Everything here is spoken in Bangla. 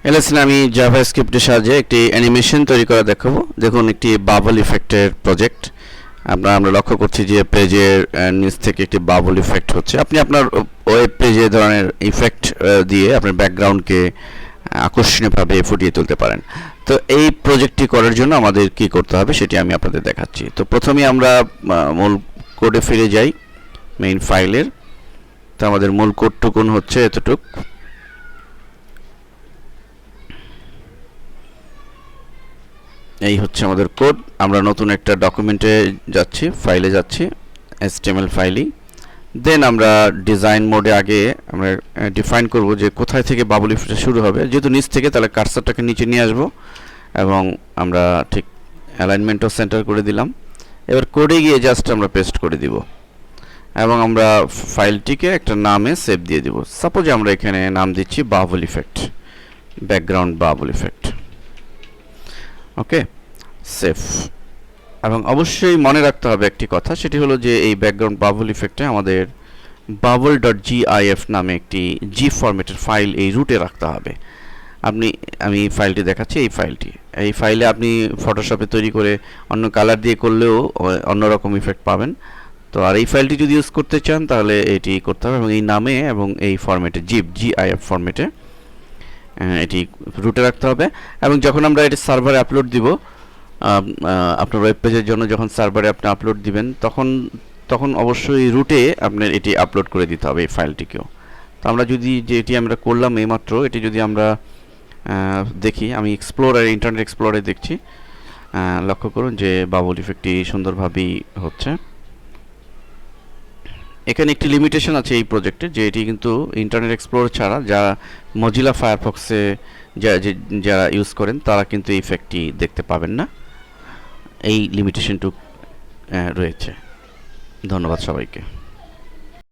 এলএসএন আমি জাভাস্ক্রিপ্টের সাহায্যে একটি অ্যানিমেশন তৈরি করা দেখাবো। দেখুন একটি বাবল ইফেক্টের প্রজেক্ট। আমরা লক্ষ্য করছি যে পেজের নিচ থেকে একটি বাবল ইফেক্ট হচ্ছে। আপনি আপনার ওয়েব পেজে ধরনের ইফেক্ট দিয়ে আপনার ব্যাকগ্রাউন্ডকে আকর্ষণীয়ভাবে ফুটিয়ে তুলতে পারেন। তো এই প্রজেক্টটি করার জন্য আমাদের কি করতে হবে সেটি আমি আপনাদের দেখাচ্ছি। তো প্রথমে আমরা মূল কোডে ফিরে যাই, মেইন ফাইলের। তো আমাদের মূল কোডটুকুন হচ্ছে এতটুক। এই হচ্ছে আমাদের কোড। আমরা নতুন একটা ডকুমেন্টে যাচ্ছি, ফাইলে যাচ্ছি, HTML ফাইলই। দেন আমরা ডিজাইন মোডে আগে আমরা ডিফাইন করব যে কোথায় থেকে বাবল ইফেক্ট শুরু হবে। যেহেতু নিচ থেকে, তাহলে কার্সারটাকে নিচে নিয়ে আসব এবং আমরা ঠিক অ্যালাইনমেন্টও সেন্টার করে দিলাম। এবার কোডে গিয়ে জাস্ট আমরা পেস্ট করে দিব এবং আমরা ফাইলটিকে একটা নামে সেভ দিয়ে দিব। সাপোজ আমরা এখানে নাম দিচ্ছি bubble effect, background bubble effect. Okay, save. এবং অবশ্যই মনে রাখতে হবে একটি কথা, সেটি হলো যে এই ব্যাকগ্রাউন্ড বাবল ইফেক্টে আমাদের bubble.gif নামে একটি জি ফরম্যাটের ফাইল এই রুটে রাখতে হবে। আমি ফাইলটি দেখাচ্ছি। এই ফাইলে আপনি ফটোশপে তৈরি করে অন্য কালার দিয়ে করলেও অন্যরকম ইফেক্ট পাবেন। তো আর এই ফাইলটি যদি ইউজ করতে চান তাহলে এটি করতে হবে এবং এই নামে এবং এই ফরম্যাটে GIF ফরম্যাটে এটি রুটে রাখতে হবে। এবং যখন আমরা এটি সার্ভারে আপলোড দিব, আপনার ওয়েব পেজের জন্য যখন সার্ভারে আপনি আপলোড দিবেন, তখন অবশ্যই রুটে আপনার এটি আপলোড করে দিতে হবে এই ফাইলটিকেও। তো আমরা যদি এটি আমরা করলাম এইমাত্র, এটি যদি আমরা দেখি, আমি ইন্টারনেট এক্সপ্লোরারে দেখছি, লক্ষ্য করুন যে বাবল ইফেক্টটি সুন্দরভাবেই হচ্ছে। এখানে একটি লিমিটেশন আছে এই প্রজেক্টে, যে এটি কিন্তু ইন্টারনেট এক্সপ্লোরার ছাড়া যারা মজিলা ফায়ারফক্সে যারা ইউজ করেন তারা কিন্তু এই ইফেক্টটি দেখতে পাবেন না। এই লিমিটেশনটুকু রয়েছে। ধন্যবাদ সবাইকে।